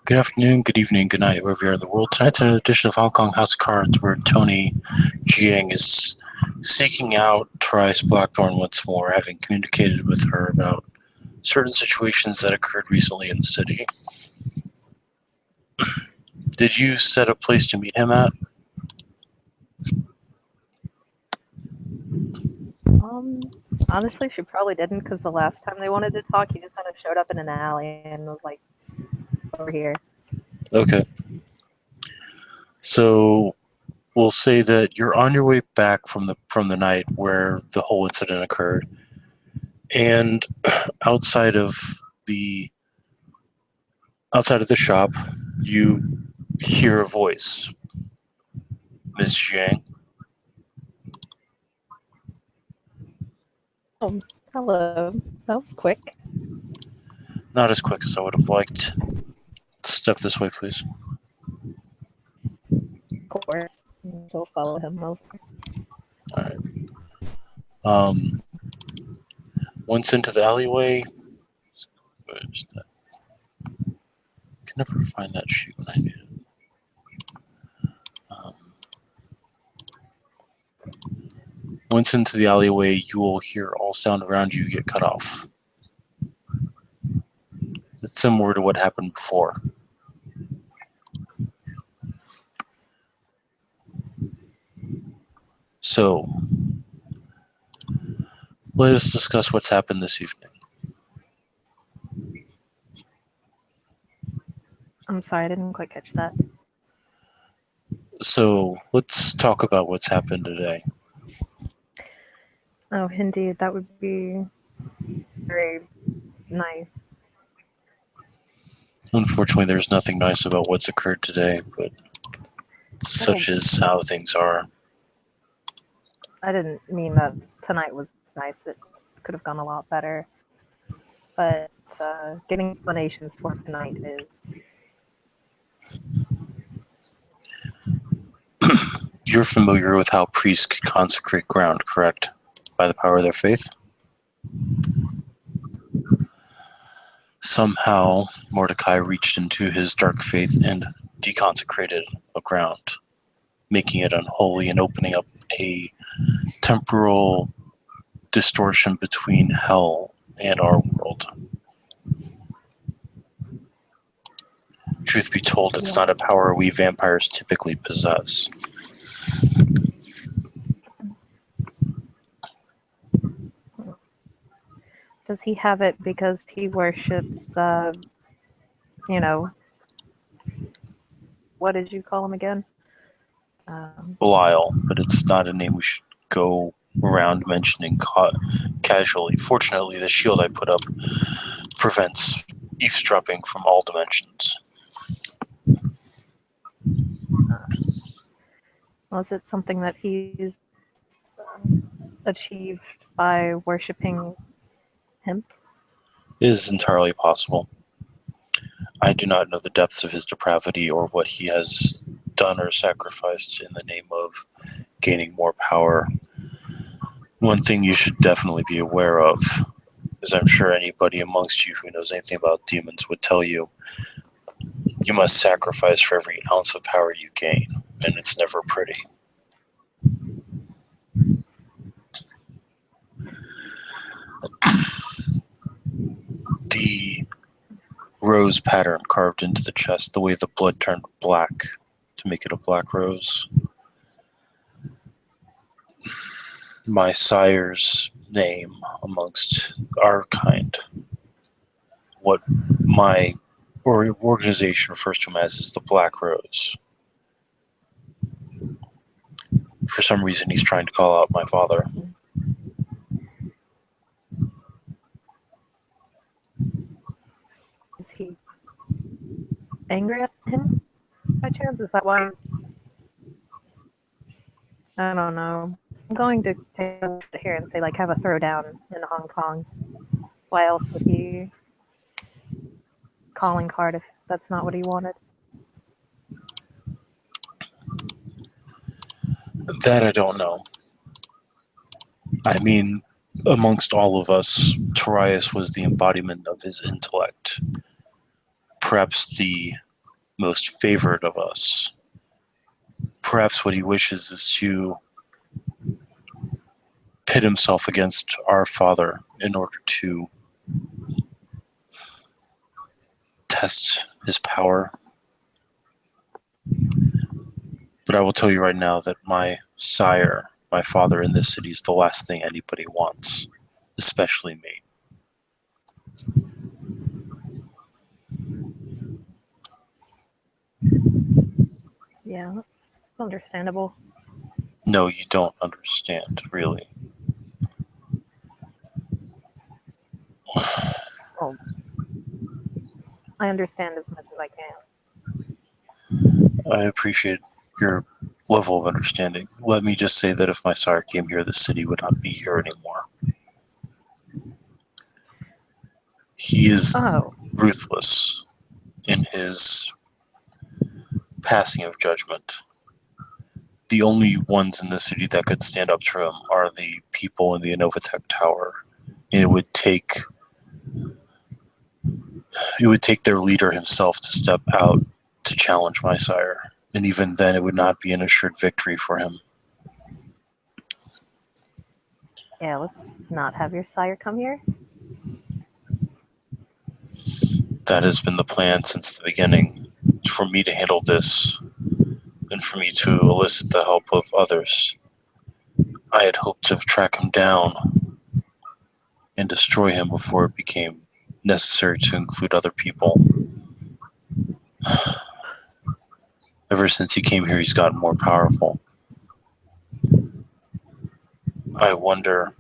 Good afternoon, good evening, good night, wherever you are in the world. Tonight's an edition of Hong Kong House of Cards, where Tony Jiang is seeking out Therese Blackthorne once more, having communicated with her about certain situations that occurred recently in the city. Did you set a place to meet him at? Honestly, she probably didn't, because the last time they wanted to talk, he just kind of showed up in an alley and was like, over here. Okay. So we'll say that you're on your way back from the night where the whole incident occurred, and outside of the shop, you hear a voice. Miss Jiang. Oh, hello. That was quick. Not as quick as I would have liked. Step this way, please. Of course. She'll follow him over. Alright. Once into the alleyway. Where's that? I can never find that sheet when I need it. Once into the alleyway, you will hear all sound around you get cut off. It's similar to what happened before. So, let us discuss what's happened this evening. I'm sorry, I didn't quite catch that. So, let's talk about what's happened today. Oh, indeed, that would be very nice. Unfortunately, there's nothing nice about what's occurred today, but such is how things are. I didn't mean that tonight was nice. It could have gone a lot better. But getting explanations for tonight is... You're familiar with how priests can consecrate ground, correct? By the power of their faith? Somehow, Mordecai reached into his dark faith and deconsecrated a ground, making it unholy and opening up a temporal distortion between hell and our world. Truth be told, it's not a power we vampires typically possess. Does he have it because he worships, what did you call him again? Belial, but it's not a name we should go around mentioning casually. Fortunately, the shield I put up prevents eavesdropping from all dimensions. Was it something that he's achieved by worshipping him? It is entirely possible. I do not know the depths of his depravity or what he has done or sacrificed in the name of gaining more power. One thing you should definitely be aware of, as I'm sure anybody amongst you who knows anything about demons would tell you, you must sacrifice for every ounce of power you gain, and it's never pretty. The rose pattern carved into the chest, the way the blood turned black to make it a black rose. My sire's name amongst our kind. What my organization refers to him as is the Black Rose. For some reason, he's trying to call out my father. Is he angry at him by chance? Is that why? I don't know. I'm going to take a look here and say, have a throwdown in Hong Kong. Why else would he calling card if that's not what he wanted? That I don't know. I mean, amongst all of us, Tarius was the embodiment of his intellect. Perhaps the most favored of us. Perhaps what he wishes is to pit himself against our father in order to test his power. But I will tell you right now that my sire, my father in this city, is the last thing anybody wants, especially me. Yeah, that's understandable. No, you don't understand, really. Well, I understand as much as I can. I appreciate your level of understanding. Let me just say that if my sire came here, the city would not be here anymore. He is Oh, ruthless in his passing of judgment. The only ones in the city that could stand up to him are the people in the Innovatech Tower. And it would take their leader himself to step out to challenge my sire. And even then, it would not be an assured victory for him. yeah, let's not have your sire come here. That has been the plan since the beginning, for me to handle this and for me to elicit the help of others. I had hoped to track him down and destroy him before it became necessary to include other people. Ever since he came here, he's gotten more powerful. I wonder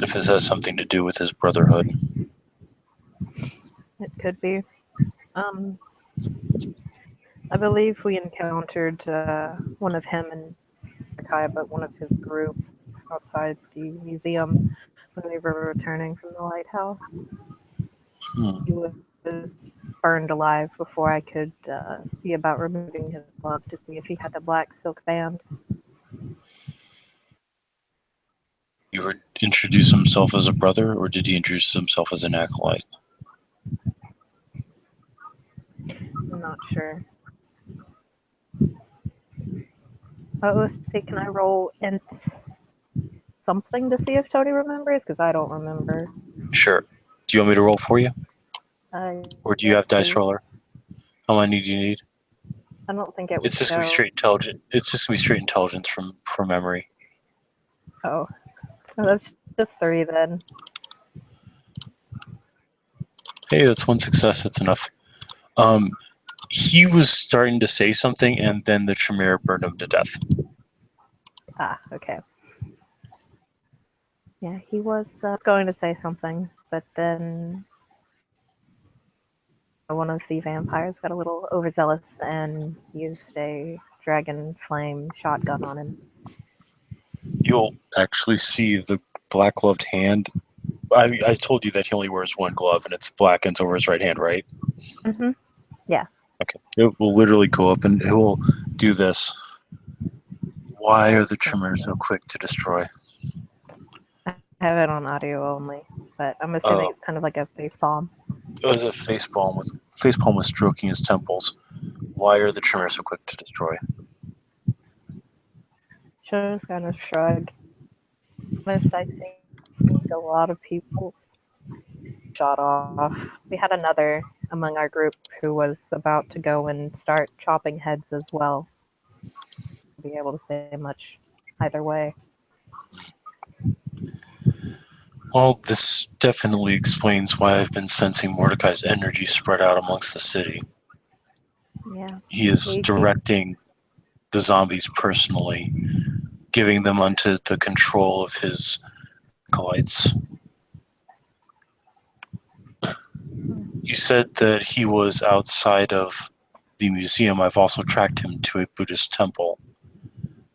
if this has something to do with his brotherhood. It could be. Um, I believe we encountered one of him and Mordecai, but one of his group outside the museum when we were returning from the lighthouse. Hmm. He was burned alive before I could see about removing his glove to see if he had the black silk band. You would introduce himself as a brother, or did he introduce himself as an acolyte? I'm not sure. Let's see, can I roll int something to see if Tony remembers? Because I don't remember. Sure. Do you want me to roll for you? Or do you Yes, have Dice please. Roller? How many do you need? I don't think it would It's just gonna be go. straight intelligence. It's just gonna be straight intelligence from memory. Oh, that's just 3 then. Hey, that's one success. That's enough. He was starting to say something, and then the Tremere burned him to death. Ah, okay. Yeah, he was going to say something, but then one of the vampires got a little overzealous and used a dragon flame shotgun on him. You'll actually see the black gloved hand. I told you that he only wears one glove, and it's black and it's over his right hand, right? Mm-hmm. Yeah. Okay. It will literally go up and it will do this. Why are the Tremere so quick to destroy? I have it on audio only, but I'm assuming Oh, it's kind of like a face palm. it was a facepalm with stroking his temples. Why are the Tremere so quick to destroy? Just kind of shrug. Honest, I think a lot of people shot off. We had another among our group who was about to go and start chopping heads as well. Be able to say much either way. Well, this definitely explains why I've been sensing Mordecai's energy spread out amongst the city. Yeah. He is He directing the zombies personally, giving them unto the control of his acolytes. You said that he was outside of the museum. I've also tracked him to a Buddhist temple,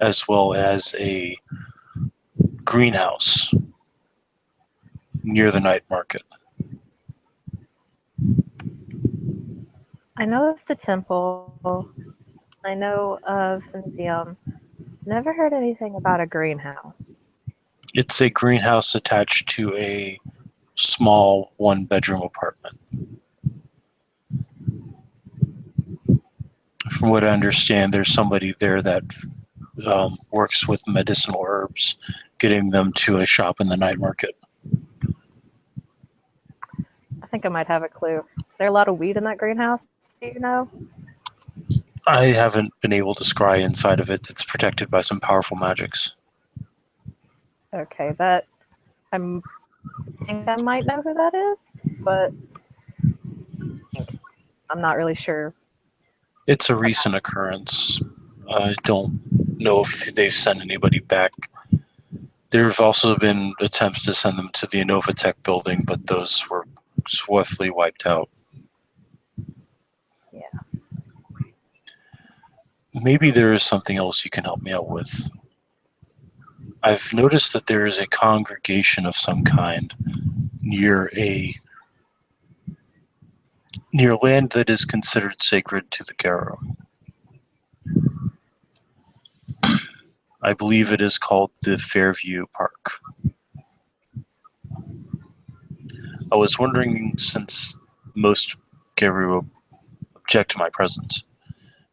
as well as a greenhouse near the night market. I know of the temple. I know of the museum. Never heard anything about a greenhouse. It's a greenhouse attached to a small one-bedroom apartment. From what I understand, there's somebody there that works with medicinal herbs, getting them to a shop in the night market. I think I might have a clue. Is there a lot of weed in that greenhouse? Do you know? I haven't been able to scry inside of it. It's protected by some powerful magics. Okay, that I think I might know who that is, but I'm not really sure. It's a recent occurrence. I don't know if they sent anybody back. There have also been attempts to send them to the Innovatech building, but those were swiftly wiped out. Yeah. Maybe there is something else you can help me out with. I've noticed that there is a congregation of some kind near land that is considered sacred to the Garo. I believe it is called the Fairview Park. I was wondering, since most Garo object to my presence,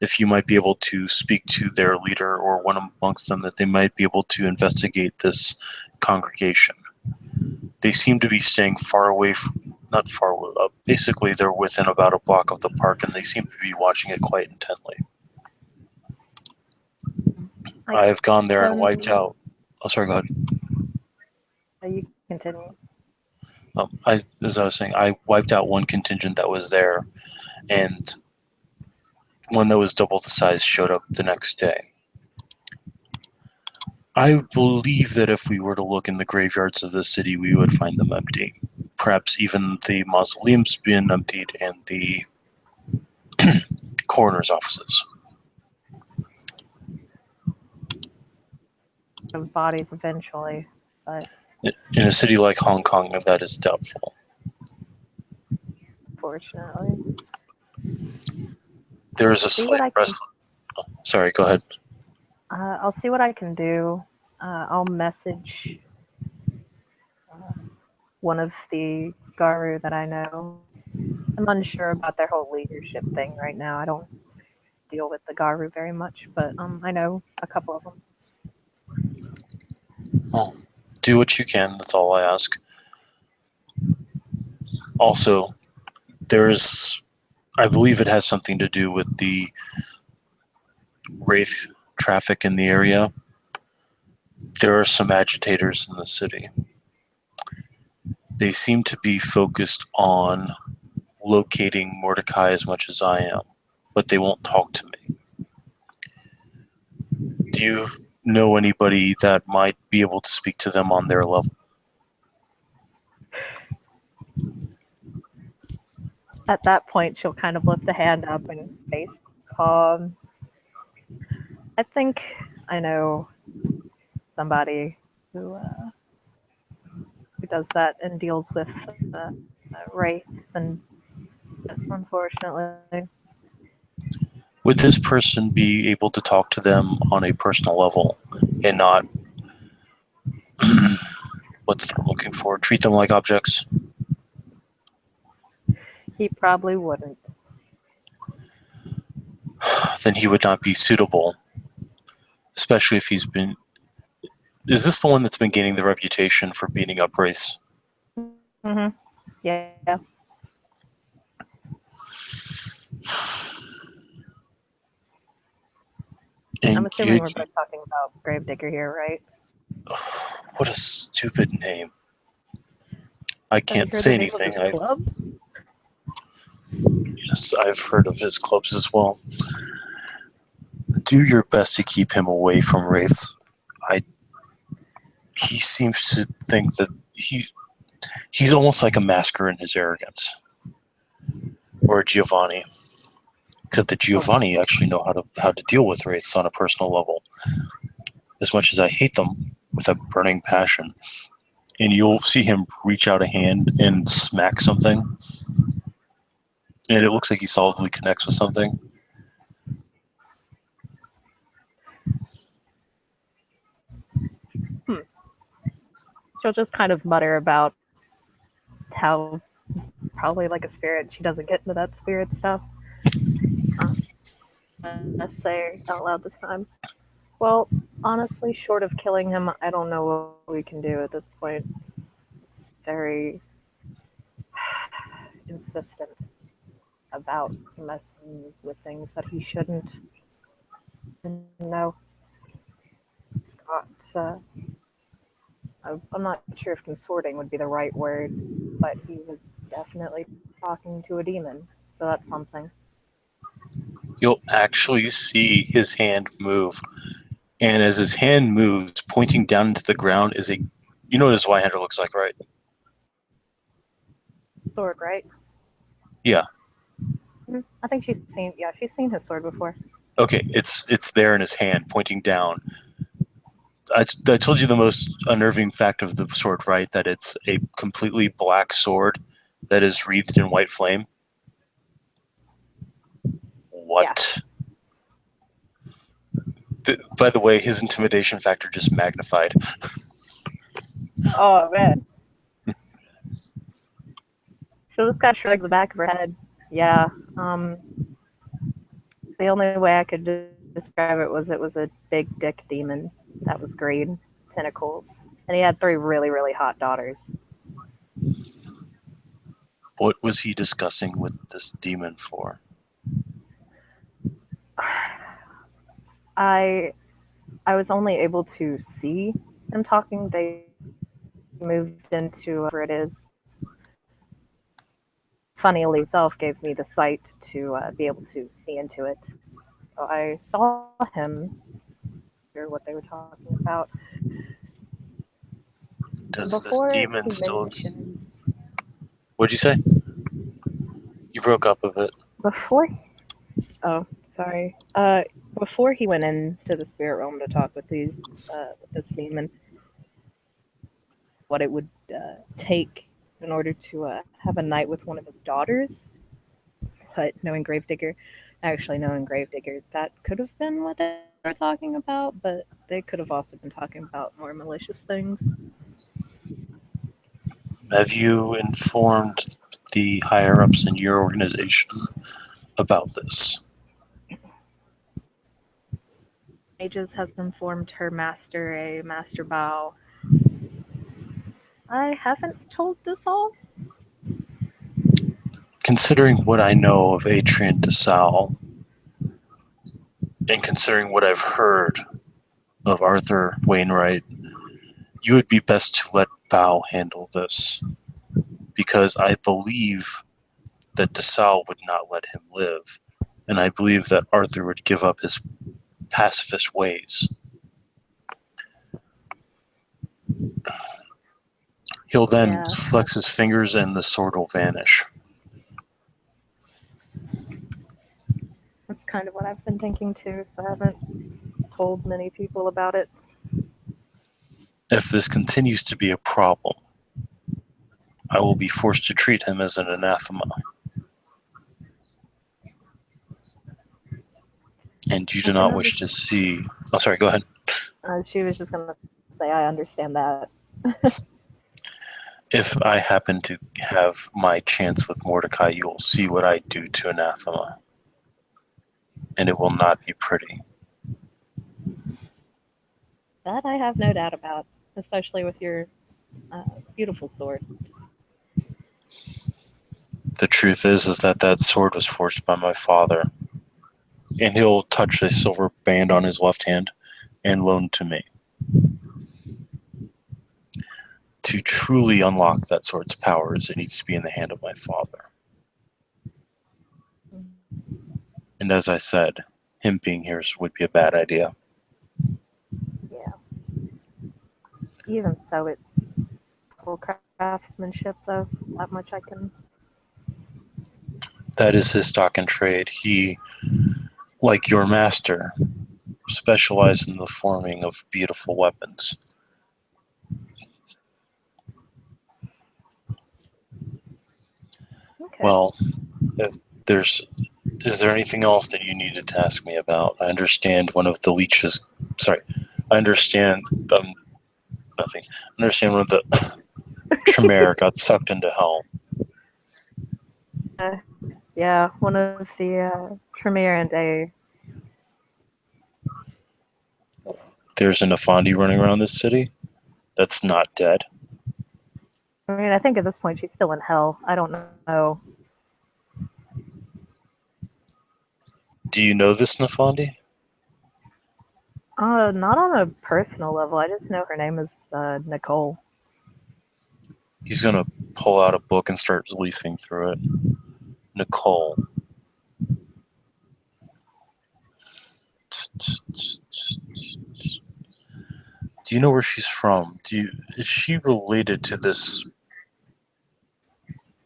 if you might be able to speak to their leader or one amongst them, that they might be able to investigate this congregation. They seem to be staying far away not far away, basically they're within about a block of the park, and they seem to be watching it quite intently. I have gone there and wiped out. Oh, sorry, go ahead. You continue. As I was saying, I wiped out one contingent that was there, and one that was double the size showed up the next day. I believe that if we were to look in the graveyards of the city, we would find them empty. Perhaps even the mausoleums being emptied and the coroner's offices. Of bodies eventually, but In a city like Hong Kong, that is doubtful. unfortunately. There is a See what slight I can- Sorry, go ahead. I'll see what I can do. I'll message one of the Garu that I know. I'm unsure about their whole leadership thing right now. I don't deal with the Garu very much, but I know a couple of them. Well, do what you can. That's all I ask. Also, I believe it has something to do with the wraith traffic in the area. There are some agitators in the city. They seem to be focused on locating Mordecai as much as I am, but they won't talk to me. Do you know anybody that might be able to speak to them on their level? At that point, she'll kind of lift a hand up and face calm. I think I know somebody who does that and deals with wraiths and unfortunately. Would this person be able to talk to them on a personal level and not what's they're looking for? Treat them like objects? He probably wouldn't. Then he would not be suitable, especially if he's been. Is this the one that's been gaining the reputation for beating up wraiths? Mm-hmm. Yeah. And I'm assuming we're both talking about Gravedigger here, right? What a stupid name. I Have can't you heard say the name of anything. his clubs? Yes, I've heard of his clubs as well. Do your best to keep him away from wraiths. He seems to think that he's almost like a masker in his arrogance. Or a Giovanni. Except that Giovanni actually know how to deal with wraiths on a personal level. As much as I hate them with a burning passion. And you'll see him reach out a hand and smack something. And it looks like he solidly connects with something. She'll just kind of mutter about how it's probably like a spirit. She doesn't get into that spirit stuff. to say out loud this time. Well, honestly, short of killing him, I don't know what we can do at this point. Very insistent about messing with things that he shouldn't. No, Scott. I'm not sure if consorting would be the right word, but he was definitely talking to a demon, so that's something. You'll actually see his hand move, and as his hand moves, pointing down into the ground is a. You know what his Y-hander looks like, right? Sword, right? Yeah. I think she's seen his sword before. Okay, it's there in his hand, pointing down. I told you the most unnerving fact of the sword, right? That it's a completely black sword that is wreathed in white flame. What? By the way, his intimidation factor just magnified. Oh man, she just got shrugged the back of her head. Yeah. The only way I could describe it was a big dick demon that was green, tentacles, and he had three really really hot daughters. What was he discussing with this demon for? I was only able to see them talking. They moved into where it is. Funnily, himself gave me the sight to be able to see into it. So I saw him hear what they were talking about. Does this Before demon he still? mentioned, What'd you say? You broke up a bit. before, oh, sorry. Before he went into the spirit realm to talk with with this demon, what it would take in order to have a night with one of his daughters. But knowing Gravedigger, that could have been what they were talking about, but they could have also been talking about more malicious things. Have you informed the higher ups in your organization about this? Aegis has informed her master, a Master Bao. I haven't told this all. Considering what I know of Atrian DeSalle, and considering what I've heard of Arthur Wainwright, you would be best to let Bao handle this. Because I believe that DeSalle would not let him live, and I believe that Arthur would give up his pacifist ways. He'll then Yeah, flex his fingers and the sword will vanish. that's kind of what I've been thinking too, so I haven't told many people about it. If this continues to be a problem, I will be forced to treat him as an anathema. And you do not wish to see. Oh, sorry, go ahead. She was just going to say, I understand that. If I happen to have my chance with Mordecai, you will see what I do to anathema. And it will not be pretty. That I have no doubt about, especially with your beautiful sword. The truth is that sword was forged by my father. And he'll touch a silver band on his left hand and loan to me. To truly unlock that sword's powers, it needs to be in the hand of my father. And as I said, him being here would be a bad idea. Yeah. Even so, it's full craftsmanship, though. That much I can. That is his stock and trade. He, like your master, specialized in the forming of beautiful weapons. Okay. Well, is there anything else that you needed to ask me about? I understand one of the leeches. Sorry, I understand nothing. I understand one of the Tremere got sucked into hell. Yeah, one of the Tremere and a There's an Afandi running around this city that's not dead. I mean, I think at this point she's still in hell. I don't know. Do you know this Nafandi? Not on a personal level. I just know her name is Nicole. He's gonna pull out a book and start leafing through it. Nicole. Do you know where she's from? Is she related to this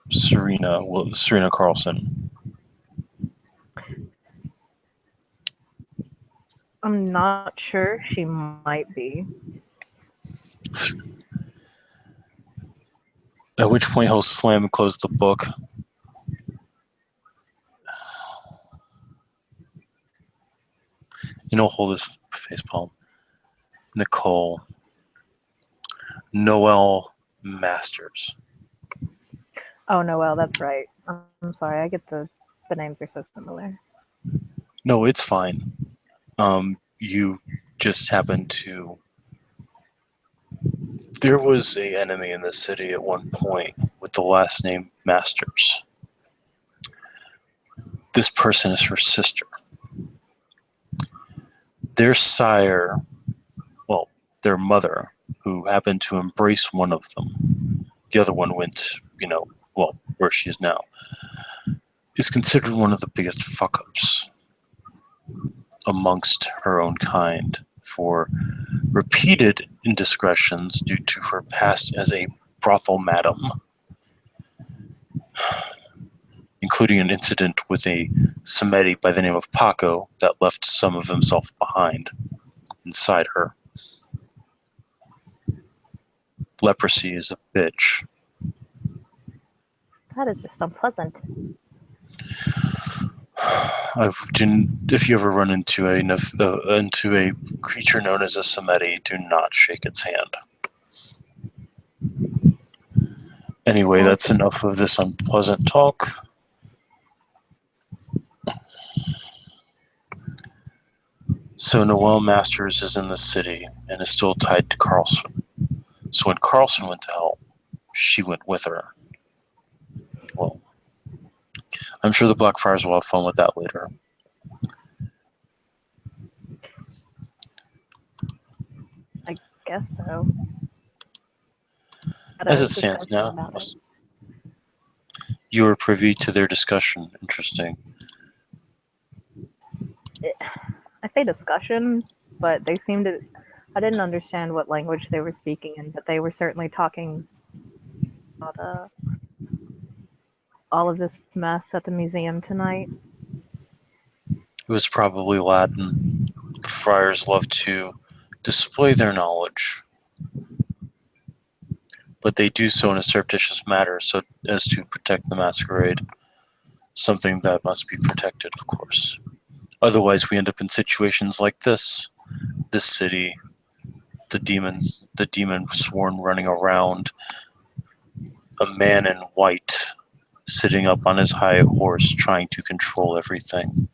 Serena Carlson? I'm not sure. She might be. At which point he'll slam and close the book. And he'll hold his face palm. Nicole. Noelle Masters. Oh, Noelle, that's right. I'm sorry. I get the names are so similar. No, it's fine. You just happen to. There was an enemy in the city at one point with the last name Masters. This person is her sister. Their sire, well, their mother, who happened to embrace one of them, the other one went, where she is now, is considered one of the biggest fuck-ups amongst her own kind for repeated indiscretions due to her past as a brothel madam, including an incident with a Samedi by the name of Paco that left some of himself behind inside her. Leprosy is a bitch. That is just unpleasant. If you ever run into a creature known as a Samedi, do not shake its hand. Anyway, that's enough of this unpleasant talk. So Noelle Masters is in the city and is still tied to Carlson. So when Carlson went to help, she went with her. Well, I'm sure the Blackfriars will have fun with that later. I guess so. As it stands now, you are privy to their discussion. Interesting. I say discussion, but they seemed to. I didn't understand what language they were speaking in, but they were certainly talking about all of this mess at the museum tonight. It was probably Latin. The friars love to display their knowledge, but they do so in a surreptitious manner so as to protect the masquerade. Something that must be protected, of course. Otherwise, we end up in situations like this. This city, the demon sworn running around, a man in white sitting up on his high horse trying to control everything.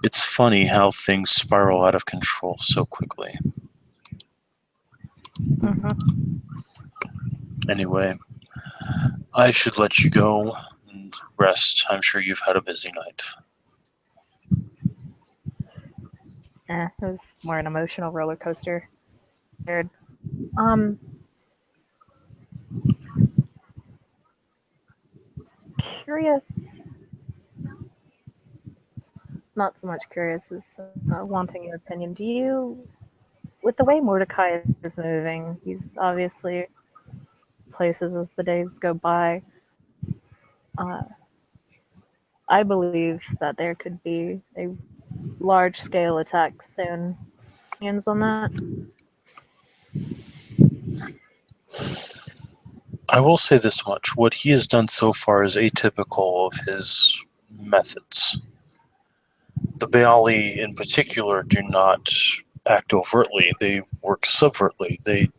It's funny how things spiral out of control so quickly. Mm-hmm. Anyway, I should let you go and rest. I'm sure you've had a busy night. It was more an emotional roller coaster. Curious. Not so much curious as wanting your opinion. Do you, with the way Mordecai is moving, he's obviously places as the days go by. I believe that there could be a large-scale attack soon. Hands on that? I will say this much. What he has done so far is atypical of his methods. The Baali in particular do not act overtly. They work subvertly. They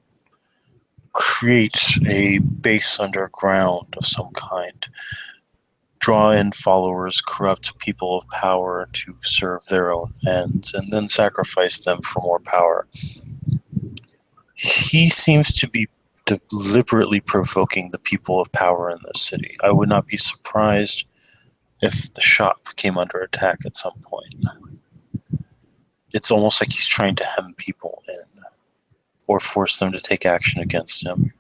create a base underground of some kind, draw in followers, corrupt people of power to serve their own ends, and then sacrifice them for more power. He seems to be deliberately provoking the people of power in this city. I would not be surprised if the shop came under attack at some point. It's almost like he's trying to hem people in or force them to take action against him.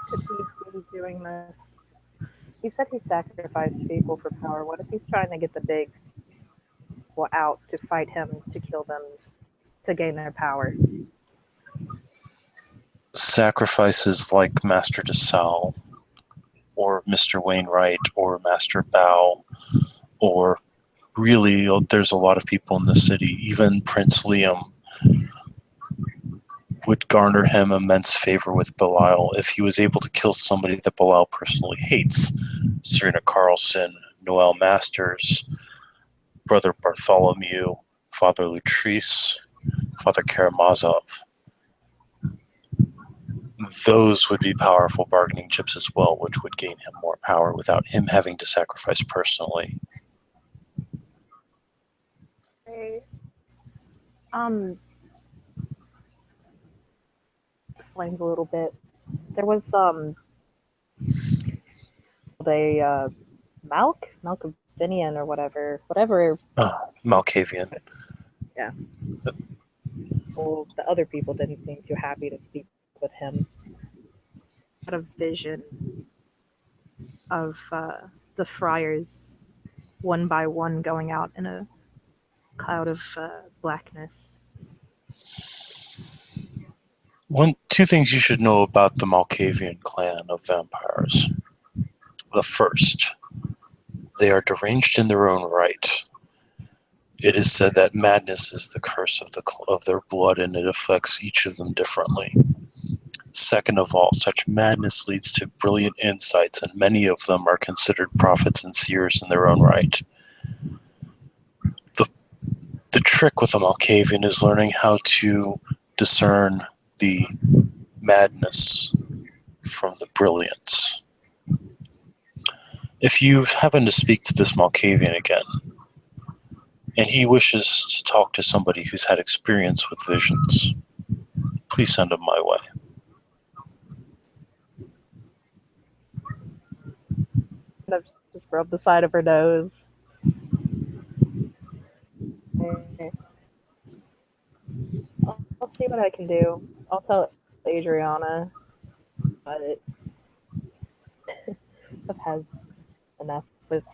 Could he be doing this? He said he sacrificed people for power. What if he's trying to get the big people out to fight him, to kill them, to gain their power? Sacrifices like Master DeSalle, or Mr. Wainwright, or Master Bao, or really, there's a lot of people in the city. Even Prince Liam would garner him immense favor with Belial if he was able to kill somebody that Belial personally hates. Serena Carlson, Noel Masters, Brother Bartholomew, Father Lutrice, Father Karamazov. Those would be powerful bargaining chips as well, which would gain him more power without him having to sacrifice personally. Explains a little bit. There was a Malkavian or whatever. Malkavian. Yeah. Well, the other people didn't seem too happy to speak with him. Had a vision of the friars one by one going out in a cloud of blackness. Two things you should know about the Malkavian clan of vampires. The first, they are deranged in their own right. It is said that madness is the curse of their blood, and it affects each of them differently. Second of all, such madness leads to brilliant insights, and many of them are considered prophets and seers in their own right. The trick with a Malkavian is learning how to discern the madness from the brilliance. If you happen to speak to this Malkavian again, and he wishes to talk to somebody who's had experience with visions, please send him my way. I've just rubbed the side of her nose. I'll see what I can do. I'll tell Adriana, but I've had enough with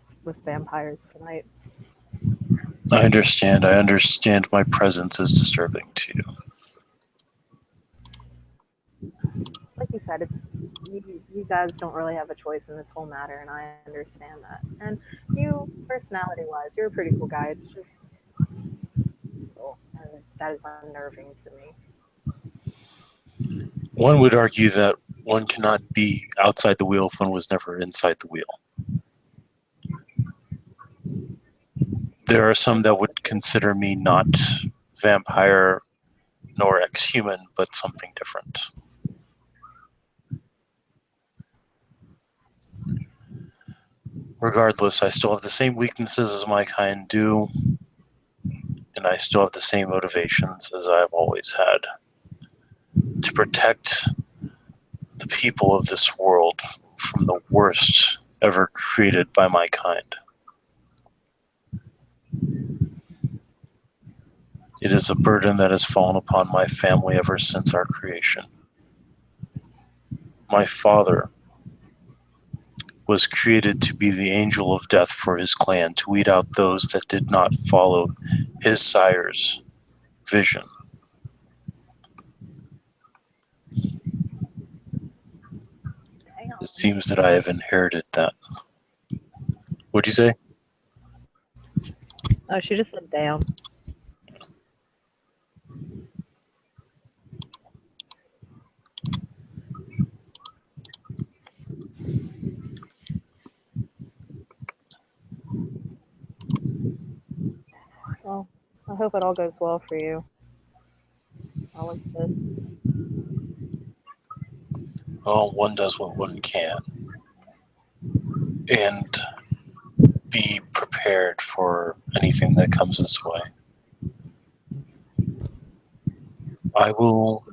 vampires tonight. I understand. I understand my presence is disturbing to you. Like you said, you guys don't really have a choice in this whole matter, and I understand that. And you, personality-wise, you're a pretty cool guy. It's just, and that is unnerving to me. One would argue that one cannot be outside the wheel if one was never inside the wheel. There are some that would consider me not vampire nor ex-human, but something different. Regardless, I still have the same weaknesses as my kind do, and I still have the same motivations as I have always had. To protect the people of this world from the worst ever created by my kind. It is a burden that has fallen upon my family ever since our creation. My father was created to be the angel of death for his clan, to weed out those that did not follow his sire's vision. It seems that I have inherited that. What'd you say? Oh, she just said damn. Well, I hope it all goes well for you. All of this. Oh, one does what one can. and be prepared for anything that comes this way. I will.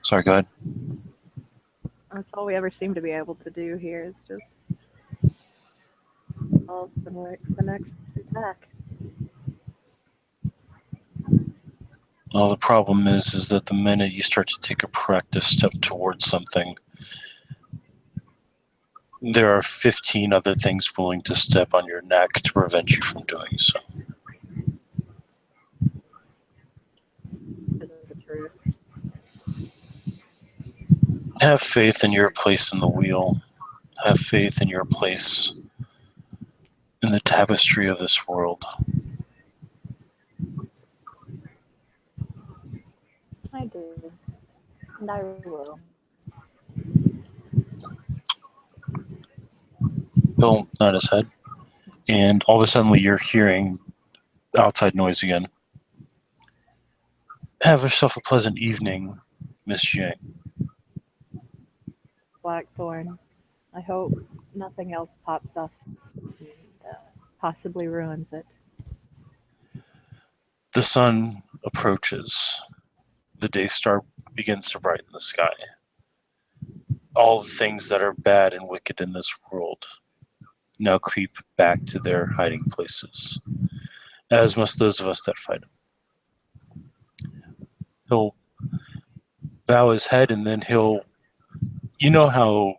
Sorry, go ahead. That's all we ever seem to be able to do here is just all and wait for the next attack. Well, the problem is that the minute you start to take a proactive step towards something, there are 15 other things willing to step on your neck to prevent you from doing so. Isn't the truth. Have faith in your place in the wheel. Have faith in your place in the tapestry of this world. I do. And I will. He'll nod his head, and all of a sudden you're hearing outside noise again. Have yourself a pleasant evening, Miss Jane. Blackthorn. I hope nothing else pops up and possibly ruins it. The sun approaches. The day star begins to brighten the sky. All the things that are bad and wicked in this world now creep back to their hiding places, as must those of us that fight him. He'll bow his head, and then he'll... You know how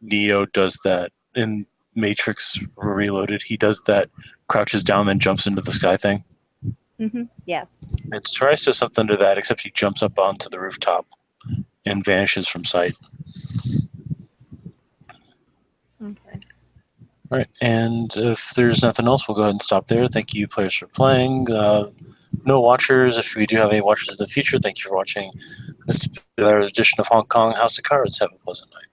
Neo does that in Matrix Reloaded? He does that, crouches down, then jumps into the sky thing. Yeah. It tries to something to that, except he jumps up onto the rooftop and vanishes from sight. Okay. All right, and if there's nothing else, we'll go ahead and stop there. Thank you, players, for playing. No watchers. If we do have any watchers in the future, thank you for watching this edition of Hong Kong House of Cards. Have a pleasant night.